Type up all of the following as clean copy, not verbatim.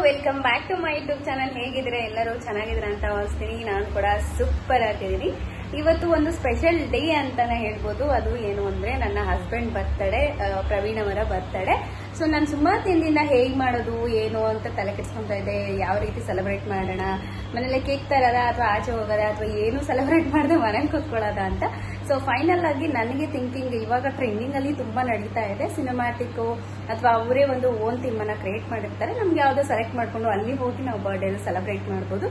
Welcome back to my YouTube channel. ಹೇಗಿದ್ದೀರಾ? ಎಲ್ಲರೂ ಚೆನ್ನಾಗಿದ್ದೀರಾ ಅಂತ ಭಾವಿಸ್ತೀನಿ. ನಾನು ಕೂಡ ಸೂಪರ್ ಆಗಿದ್ದೀನಿ. ಇವತ್ತು ಒಂದು ಸ್ಪೆಷಲ್ ಡೇ ಅಂತಾನೆ ಹೇಳ್ಬೋದು. ಅದು ಏನು ಅಂದ್ರೆ ನನ್ನ ಹಸ್ಬೆಂಡ್ ಬರ್ತಡೇ, ಪ್ರವೀಣ್ ಅವರ ಬರ್ತಡೇ. ಸೊ ನಾನು ಸುಮಾರು ದಿನದಿಂದ ಹೇಗ್ ಮಾಡೋದು ಏನು ಅಂತ ತಲೆ ಕೆಡ್ಸ್ಕೊಂತ ಇದ್ದೆ. ಯಾವ ರೀತಿ ಸೆಲೆಬ್ರೇಟ್ ಮಾಡೋಣ, ಮನೇಲಿ ಕೇಕ್ ತರದ ಅಥವಾ ಆಚೆ ಹೋಗೋದ ಅಥವಾ ಏನು ಸೆಲೆಬ್ರೇಟ್ ಮಾಡದೆ ಮನೇಲಿ ಕೂತ್ಕೊಳ್ಳೋದ ಅಂತ. ಸೊ ಫೈನಲ್ ಆಗಿ ನನಗೆ ಥಿಂಕಿಂಗ್ ಇವಾಗ ಟ್ರೆಂಡಿಂಗ್ ಅಲ್ಲಿ ತುಂಬಾ ನಡೀತಾ ಇದೆ. ಸಿನಿಮ್ಯಾಟಿಕ್ ಅಥವಾ ಅವರೇ ಒಂದು ಓನ್ ಥೀಮ್ ಅನ್ನ ಕ್ರಿಯೇಟ್ ಮಾಡಿರ್ತಾರೆ. ನಮ್ಗೆ ಯಾವ್ದೋ ಸೆಲೆಕ್ಟ್ ಮಾಡ್ಕೊಂಡು ಅಲ್ಲಿ ಹೋಗಿ ನಾವು ಬರ್ಡೇ ಸೆಲೆಬ್ರೇಟ್ ಮಾಡಬಹುದು.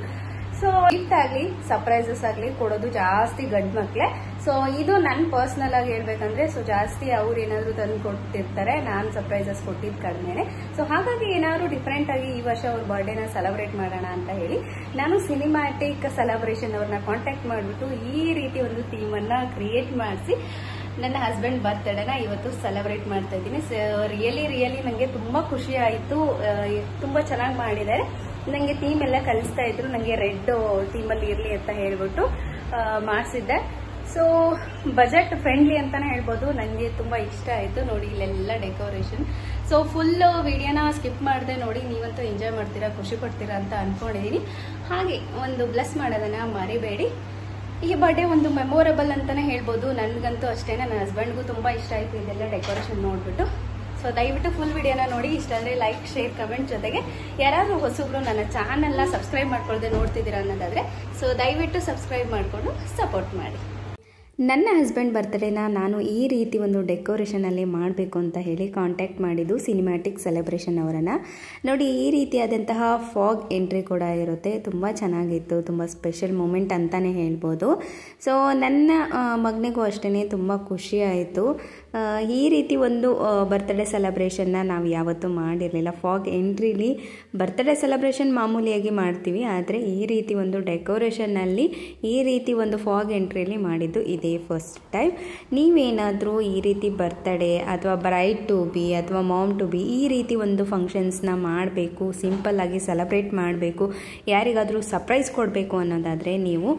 ಸೊ ಗಿಫ್ಟ್ ಆಗ್ಲಿ ಸರ್ಪ್ರೈಸಸ್ ಆಗ್ಲಿ ಕೊಡೋದು ಜಾಸ್ತಿ ಗಂಡ್ ಮಕ್ಳೆ. ಸೊ ಇದು ನನ್ ಪರ್ಸನಲ್ ಆಗಿ ಹೇಳ್ಬೇಕಂದ್ರೆ, ಸೊ ಜಾಸ್ತಿ ಅವ್ರು ಏನಾದ್ರು ತಂದು ಕೊಟ್ಟಿರ್ತಾರೆ, ನಾನ್ ಸರ್ಪ್ರೈಸಸ್ ಕೊಟ್ಟಿದ್ ಕಡಿಮೆನೆ. ಸೊ ಹಾಗಾಗಿ ಏನಾದ್ರು ಡಿಫ್ರೆಂಟ್ ಆಗಿ ಈ ವರ್ಷ ಅವ್ರ ಬರ್ಡೇನ ಸೆಲೆಬ್ರೇಟ್ ಮಾಡೋಣ ಅಂತ ಹೇಳಿ ನಾನು ಸಿನಿಮ್ಯಾಟಿಕ್ ಸೆಲೆಬ್ರೇಷನ್ ಅವ್ರನ್ನ ಕಾಂಟ್ಯಾಕ್ಟ್ ಮಾಡ್ಬಿಟ್ಟು ಈ ರೀತಿ ಒಂದು ಥೀಮ್ ಅನ್ನ ಕ್ರಿಯೇಟ್ ಮಾಡಿಸಿ ನನ್ನ ಹಸ್ಬೆಂಡ್ ಬರ್ತಡೇನ ಇವತ್ತು ಸೆಲೆಬ್ರೇಟ್ ಮಾಡ್ತಾ ಇದ್ದೀನಿ. ರಿಯಲಿ ನಂಗೆ ತುಂಬಾ ಖುಷಿ ಆಯ್ತು. ತುಂಬಾ ಚೆನ್ನಾಗಿ ಮಾಡಿದ್ದಾರೆ. ನಂಗೆ ಥೀಮ್ ಎಲ್ಲ ಕಲಿಸ್ತಾ ಇದ್ರು, ನಂಗೆ ರೆಡ್ ಥೀಮ್ ಅಲ್ಲಿ ಇರ್ಲಿ ಅಂತ ಹೇಳ್ಬಿಟ್ಟು ಮಾಡಿಸಿದ್ದೆ. ಸೊ ಬಜೆಟ್ ಫ್ರೆಂಡ್ಲಿ ಅಂತಾನೆ ಹೇಳ್ಬೋದು. ನಂಗೆ ತುಂಬಾ ಇಷ್ಟ ಆಯ್ತು. ನೋಡಿ ಇಲ್ಲೆಲ್ಲ ಡೆಕೋರೇಷನ್. ಸೊ ಫುಲ್ ವಿಡಿಯೋನ ಸ್ಕಿಪ್ ಮಾಡದೆ ನೋಡಿ, ನೀವಂತೂ ಎಂಜಾಯ್ ಮಾಡ್ತೀರಾ, ಖುಷಿ ಪಡ್ತೀರಾ ಅಂತ ಅನ್ಕೊಂಡಿದೀನಿ. ಹಾಗೆ ಒಂದು ಬ್ಲೆಸ್ ಮಾಡೋದನ್ನ ಮರಿಬೇಡಿ. ಈ ಬರ್ಡೇ ಒಂದು ಮೆಮೊರೇಬಲ್ ಅಂತಾನೆ ಹೇಳ್ಬೋದು. ನನ್ಗಂತೂ ಅಷ್ಟೇ, ನನ್ನ ಹಸ್ಬೆಂಡ್ಗೂ ತುಂಬಾ ಇಷ್ಟ ಆಯ್ತು ಇದೆಲ್ಲ ಡೆಕೋರೇಷನ್ ನೋಡ್ಬಿಟ್ಟು. ಸೊ ದಯವಿಟ್ಟು ಫುಲ್ ವಿಡಿಯೋನ ನೋಡಿ. ಇಷ್ಟ ಅಂದ್ರೆ ಲೈಕ್, ಶೇರ್, ಕಮೆಂಟ್ ಜೊತೆಗೆ ಯಾರಾದ್ರೂ ಹೊಸಬ್ರು ನನ್ನ ಚಾನೆಲ್ನ ಸಬ್ಸ್ಕ್ರೈಬ್ ಮಾಡ್ಕೊಳ್ದೆ ನೋಡ್ತಿದ್ದೀರಾ ಅನ್ನೋದಾದ್ರೆ ಸೊ ದಯವಿಟ್ಟು ಸಬ್ಸ್ಕ್ರೈಬ್ ಮಾಡ್ಕೊಂಡು ಸಪೋರ್ಟ್ ಮಾಡಿ. ನನ್ನ ಹಸ್ಬೆಂಡ್ ಬರ್ತ್ಡೇನ ನಾನು ಈ ರೀತಿ ಒಂದು ಡೆಕೋರೇಷನಲ್ಲಿ ಮಾಡಬೇಕು ಅಂತ ಹೇಳಿ ಕಾಂಟ್ಯಾಕ್ಟ್ ಮಾಡಿದ್ದು ಸಿನಿಮ್ಯಾಟಿಕ್ ಸೆಲೆಬ್ರೇಷನ್ ಅವರನ್ನು. ನೋಡಿ ಈ ರೀತಿಯಾದಂತಹ ಫಾಗ್ ಎಂಟ್ರಿ ಕೂಡ ಇರುತ್ತೆ. ತುಂಬ ಚೆನ್ನಾಗಿತ್ತು, ತುಂಬ ಸ್ಪೆಷಲ್ ಮೂಮೆಂಟ್ ಅಂತಲೇ ಹೇಳ್ಬೋದು. ಸೊ ನನ್ನ ಮಗನಿಗೂ ಅಷ್ಟೇ ತುಂಬ ಖುಷಿ ಆಯಿತು. ಈ ರೀತಿ ಒಂದು ಬರ್ತ್ಡೇ ಸೆಲೆಬ್ರೇಷನ್ನ ನಾವು ಯಾವತ್ತೂ ಮಾಡಿರಲಿಲ್ಲ. ಫಾಗ್ ಎಂಟ್ರಿಲಿ ಬರ್ತ್ಡೇ ಸೆಲೆಬ್ರೇಷನ್ ಮಾಮೂಲಿಯಾಗಿ ಮಾಡ್ತೀವಿ, ಆದರೆ ಈ ರೀತಿ ಒಂದು ಡೆಕೋರೇಷನ್ನಲ್ಲಿ ಈ ರೀತಿ ಒಂದು ಫಾಗ್ ಎಂಟ್ರಿಲಿ ಮಾಡಿದ್ದು ಇದೇ ಫಸ್ಟ್ ಟೈಮ್. ನೀವೇನಾದರೂ ಈ ರೀತಿ ಬರ್ತ್ಡೇ ಅಥವಾ ಬ್ರೈಡ್ ಟು ಬಿ ಅಥವಾ ಮಾಮ್ ಟು ಬಿ ಈ ರೀತಿ ಒಂದು ಫಂಕ್ಷನ್ಸ್ನ ಮಾಡಬೇಕು, ಸಿಂಪಲ್ಲಾಗಿ ಸೆಲೆಬ್ರೇಟ್ ಮಾಡಬೇಕು, ಯಾರಿಗಾದರೂ ಸರ್ಪ್ರೈಸ್ ಕೊಡಬೇಕು ಅನ್ನೋದಾದರೆ ನೀವು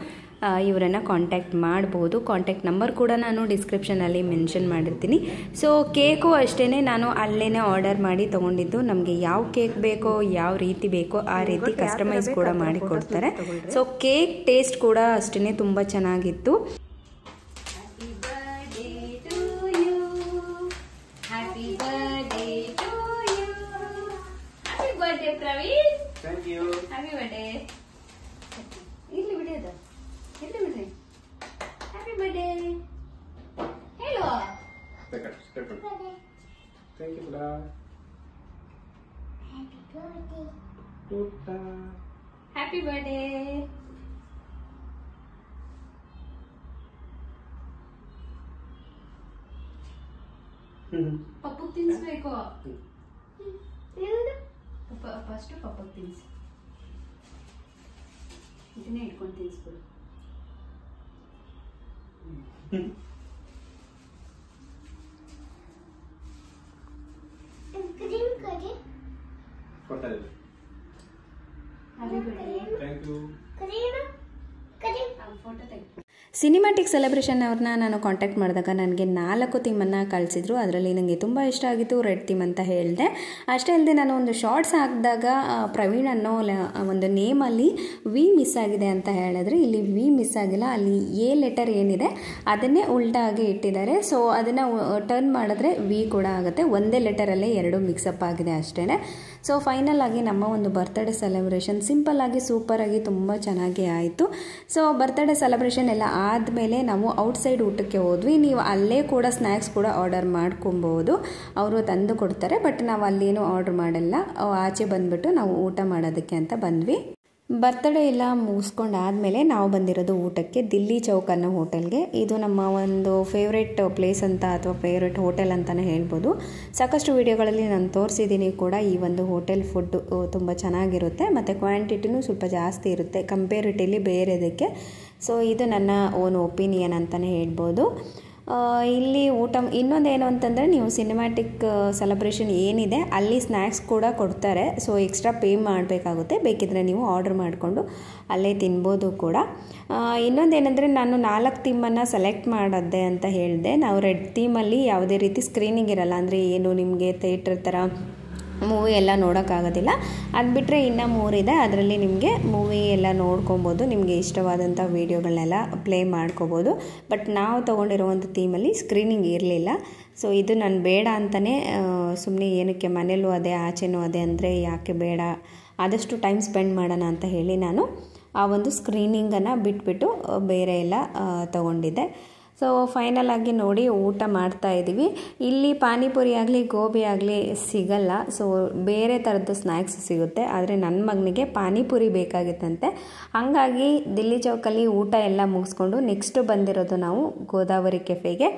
ಇವರನ್ನು ಕಾಂಟ್ಯಾಕ್ಟ್ ಮಾಡ್ಬೋದು. ಕಾಂಟ್ಯಾಕ್ಟ್ ನಂಬರ್ ಕೂಡ ನಾನು ಡಿಸ್ಕ್ರಿಪ್ಷನಲ್ಲಿ ಮೆನ್ಷನ್ ಮಾಡಿರ್ತೀನಿ. ಸೊ ಕೇಕು ಅಷ್ಟೇ ನಾನು ಅಲ್ಲೇ ಆರ್ಡರ್ ಮಾಡಿ ತೊಗೊಂಡಿದ್ದು. ನಮಗೆ ಯಾವ ಕೇಕ್ ಬೇಕೋ, ಯಾವ ರೀತಿ ಬೇಕೋ ಆ ರೀತಿ ಕಸ್ಟಮೈಸ್ ಕೂಡ ಮಾಡಿ ಕೊಡ್ತಾರೆ. ಸೊ ಕೇಕ್ ಟೇಸ್ಟ್ ಕೂಡ ಅಷ್ಟೇ ತುಂಬ ಚೆನ್ನಾಗಿತ್ತು. Praveen, thank you. Happy birthday. ಇಲ್ಲಿ ಬಿಡೋದು, ಇಲ್ಲಿ ಬಿಡ್ರಿ. ಹ್ಯಾಪಿ ಬರ್ಡೇ ಹೇಳು. ಥ್ಯಾಂಕ್ ಯು ಬುಡಾ. Happy birthday. ಪಪ್ಪು ತಿನ್ಸ್ಬೇಕು. ಫಸ್ಟ್ ಪಪ್ಪಗೆ ತಿನ್ಸಿ, ಇದನ್ನೇ ಇಟ್ಕೊಂಡು ತಿನ್ಸ್ಬಿಡು. ಫೋಟೋ ತೆಗಿ. ಸಿನಿಮ್ಯಾಟಿಕ್ ಸೆಲೆಬ್ರೇಷನ್ ಅವ್ರನ್ನ ನಾನು ಕಾಂಟ್ಯಾಕ್ಟ್ ಮಾಡಿದಾಗ ನನಗೆ 4 ಥೀಮನ್ನು ಕಳಿಸಿದ್ರು. ಅದರಲ್ಲಿ ನನಗೆ ತುಂಬ ಇಷ್ಟ ಆಗಿತ್ತು ರೆಡ್ ಥೀಮ್ ಅಂತ ಹೇಳಿದೆ. ಅಷ್ಟೇ ಅಲ್ಲದೆ ನಾನು ಒಂದು ಶಾರ್ಟ್ಸ್ ಹಾಕಿದಾಗ ಪ್ರವೀಣ್ ಅನ್ನೋ ಒಂದು ನೇಮಲ್ಲಿ ವಿ ಮಿಸ್ ಆಗಿದೆ ಅಂತ ಹೇಳಿದ್ರೆ, ಇಲ್ಲಿ ವಿ ಮಿಸ್ ಆಗಿಲ್ಲ, ಅಲ್ಲಿ ಎ ಲೆಟರ್ ಏನಿದೆ ಅದನ್ನೇ ಉಲ್ಟಾಗಿ ಇಟ್ಟಿದ್ದಾರೆ. ಸೊ ಅದನ್ನು ಟರ್ನ್ ಮಾಡಿದ್ರೆ ವಿ ಕೂಡ ಆಗುತ್ತೆ. ಒಂದೇ ಲೆಟರಲ್ಲೇ 2 ಮಿಕ್ಸಪ್ ಆಗಿದೆ ಅಷ್ಟೇ. ಸೊ ಫೈನಲ್ ಆಗಿ ನಮ್ಮ ಒಂದು ಬರ್ತ್ಡೇ ಸೆಲೆಬ್ರೇಷನ್ ಸಿಂಪಲ್ಲಾಗಿ ಸೂಪರಾಗಿ ತುಂಬ ಚೆನ್ನಾಗಿ ಆಯಿತು. ಸೊ ಬರ್ತ್ಡೇ ಸೆಲೆಬ್ರೇಷನ್ ಎಲ್ಲ ಆದಮೇಲೆ ನಾವು ಔಟ್ಸೈಡ್ ಊಟಕ್ಕೆ ಹೋದ್ವಿ. ನೀವು ಅಲ್ಲೇ ಕೂಡ ಸ್ನ್ಯಾಕ್ಸ್ ಕೂಡ ಆರ್ಡರ್ ಮಾಡ್ಕೊಬೋದು, ಅವರು ತಂದು ಕೊಡ್ತಾರೆ. ಬಟ್ ನಾವು ಅಲ್ಲೇನೂ ಆರ್ಡರ್ ಮಾಡಲ್ಲ, ಆಚೆ ಬಂದುಬಿಟ್ಟು ನಾವು ಊಟ ಮಾಡೋದಕ್ಕೆ ಅಂತ ಬಂದ್ವಿ. ಬರ್ತ್ಡೇ ಎಲ್ಲ ಮುಗಿಸ್ಕೊಂಡಾದಮೇಲೆ ನಾವು ಬಂದಿರೋದು ಊಟಕ್ಕೆ ದಿಲ್ಲಿ ಚೌಕ್ ಅನ್ನೋ ಹೋಟೆಲ್ಗೆ. ಇದು ನಮ್ಮ ಒಂದು ಫೇವ್ರೆಟ್ ಪ್ಲೇಸ್ ಅಂತ ಅಥವಾ ಫೇವ್ರೆಟ್ ಹೋಟೆಲ್ ಅಂತಲೇ ಹೇಳ್ಬೋದು. ಸಾಕಷ್ಟು ವಿಡಿಯೋಗಳಲ್ಲಿ ನಾನು ತೋರಿಸಿದ್ದೀನಿ ಕೂಡ. ಈ ಒಂದು ಹೋಟೆಲ್ ಫುಡ್ ತುಂಬ ಚೆನ್ನಾಗಿರುತ್ತೆ ಮತ್ತು ಕ್ವಾಂಟಿಟಿನೂ ಸ್ವಲ್ಪ ಜಾಸ್ತಿ ಇರುತ್ತೆ ಕಂಪೇರಿಟಿವ್ಲಿ ಬೇರೆದಕ್ಕೆ. ಸೊ ಇದು ನನ್ನ ಓನ್ ಒಪಿನಿಯನ್ ಅಂತಲೇ ಹೇಳ್ಬೋದು. ಇಲ್ಲಿ ಊಟ ಇನ್ನೊಂದೇನು ಅಂತಂದರೆ, ನೀವು ಸಿನಿಮ್ಯಾಟಿಕ್ ಸೆಲೆಬ್ರೇಷನ್ ಏನಿದೆ ಅಲ್ಲಿ ಸ್ನ್ಯಾಕ್ಸ್ ಕೂಡ ಕೊಡ್ತಾರೆ. ಸೊ ಎಕ್ಸ್ಟ್ರಾ ಪೇ ಮಾಡಬೇಕಾಗುತ್ತೆ. ಬೇಕಿದ್ರೆ ನೀವು ಆರ್ಡರ್ ಮಾಡಿಕೊಂಡು ಅಲ್ಲೇ ತಿನ್ಬೋದು ಕೂಡ. ಇನ್ನೊಂದೇನೆಂದರೆ, ನಾನು 4 ಥೀಮನ್ನು ಸೆಲೆಕ್ಟ್ ಮಾಡಿದ್ದೆ ಅಂತ ಹೇಳಿದೆ. ನಾವು ರೆಡ್ ಥೀಮಲ್ಲಿ ಯಾವುದೇ ರೀತಿ ಸ್ಕ್ರೀನಿಂಗ್ ಇರಲ್ಲ, ಅಂದರೆ ಏನು ನಿಮಗೆ ಥಿಯೇಟರ್ ಥರ ಮೂವಿ ಎಲ್ಲ ನೋಡೋಕ್ಕಾಗೋದಿಲ್ಲ. ಅದು ಬಿಟ್ಟರೆ ಇನ್ನೂ 3 ಇದೆ, ಅದರಲ್ಲಿ ನಿಮಗೆ ಮೂವಿ ಎಲ್ಲ ನೋಡ್ಕೊಬೋದು, ನಿಮಗೆ ಇಷ್ಟವಾದಂಥ ವೀಡಿಯೋಗಳನ್ನೆಲ್ಲ ಪ್ಲೇ ಮಾಡ್ಕೋಬೋದು. ಬಟ್ ನಾವು ತೊಗೊಂಡಿರುವಂಥ ಥೀಮಲ್ಲಿ ಸ್ಕ್ರೀನಿಂಗ್ ಇರಲಿಲ್ಲ. ಸೊ ಇದು ನಾನು ಬೇಡ ಅಂತಲೇ ಸುಮ್ಮನೆ ಏನಕ್ಕೆ ಮನೇಲೂ ಅದೇ ಆಚೆನೂ ಅದೇ ಅಂದರೆ ಯಾಕೆ ಬೇಡ, ಆದಷ್ಟು ಟೈಮ್ ಸ್ಪೆಂಡ್ ಮಾಡೋಣ ಅಂತ ಹೇಳಿ ನಾನು ಆ ಒಂದು ಸ್ಕ್ರೀನಿಂಗನ್ನು ಬಿಟ್ಬಿಟ್ಟು ಬೇರೆ ಎಲ್ಲ ತೊಗೊಂಡಿದ್ದೆ. ಸೊ ಫೈನಲ್ ಆಗಿ ನೋಡಿ ಊಟ ಮಾಡ್ತಾ ಇದ್ದೀವಿ. ಇಲ್ಲಿ ಪಾನಿಪುರಿ ಆಗಲಿ ಗೋಬಿ ಆಗಲಿ ಸಿಗಲ್ಲ, ಸೊ ಬೇರೆ ಥರದ್ದು ಸ್ನ್ಯಾಕ್ಸ್ ಸಿಗುತ್ತೆ. ಆದರೆ ನನ್ನ ಮಗನಿಗೆ ಪಾನಿಪುರಿ ಬೇಕಾಗಿತ್ತಂತೆ. ಹಾಗಾಗಿ ದಿಲ್ಲಿ ಚೌಕಲ್ಲಿ ಊಟ ಎಲ್ಲ ಮುಗಿಸ್ಕೊಂಡು ನೆಕ್ಸ್ಟ್ ಬಂದಿರೋದು ನಾವು ಗೋದಾವರಿ ಕೆಫೆಗೆ.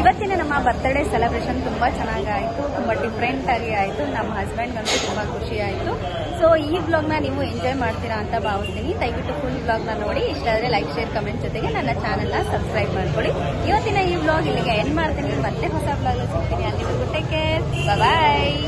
ಇವತ್ತಿನ ನಮ್ಮ ಬರ್ತ್ಡೇ ಸೆಲೆಬ್ರೇಷನ್ ತುಂಬ ಚೆನ್ನಾಗಾಯಿತು, ತುಂಬ ಡಿಫ್ರೆಂಟಾಗಿ ಆಯಿತು. ನಮ್ಮ ಹಸ್ಬೆಂಡ್ಗಂತೂ ತುಂಬ ಖುಷಿ ಆಯಿತು. ಸೊ ಈ ವ್ಲಾಗ್ನ ನೀವು ಎಂಜಾಯ್ ಮಾಡ್ತೀರಾ ಅಂತ ಭಾವಿಸ್ತೀನಿ. ದಯವಿಟ್ಟು ಫುಲ್ ವ್ಲಾಗ್ನ ನೋಡಿ, ಇಷ್ಟ ಆದರೆ ಲೈಕ್, ಶೇರ್, ಕಮೆಂಟ್ ಜೊತೆಗೆ ನನ್ನ ಚಾನಲ್ನ ಸಬ್ಸ್ಕ್ರೈಬ್ ಮಾಡ್ಕೊಳ್ಳಿ. ಇವತ್ತಿನ ಈ ವ್ಲಾಗ್ ಇಲ್ಲಿಗೆ ಎಂಡ್ ಮಾಡ್ತೀನಿ. ಮತ್ತೆ ಹೊಸ ವ್ಲಾಗ್ ಸಿಗ್ತೀನಿ. ಅಲ್ಲಿವರೆಗೂ ಟೇಕ್ ಕೇರ್, ಬಾಯ್.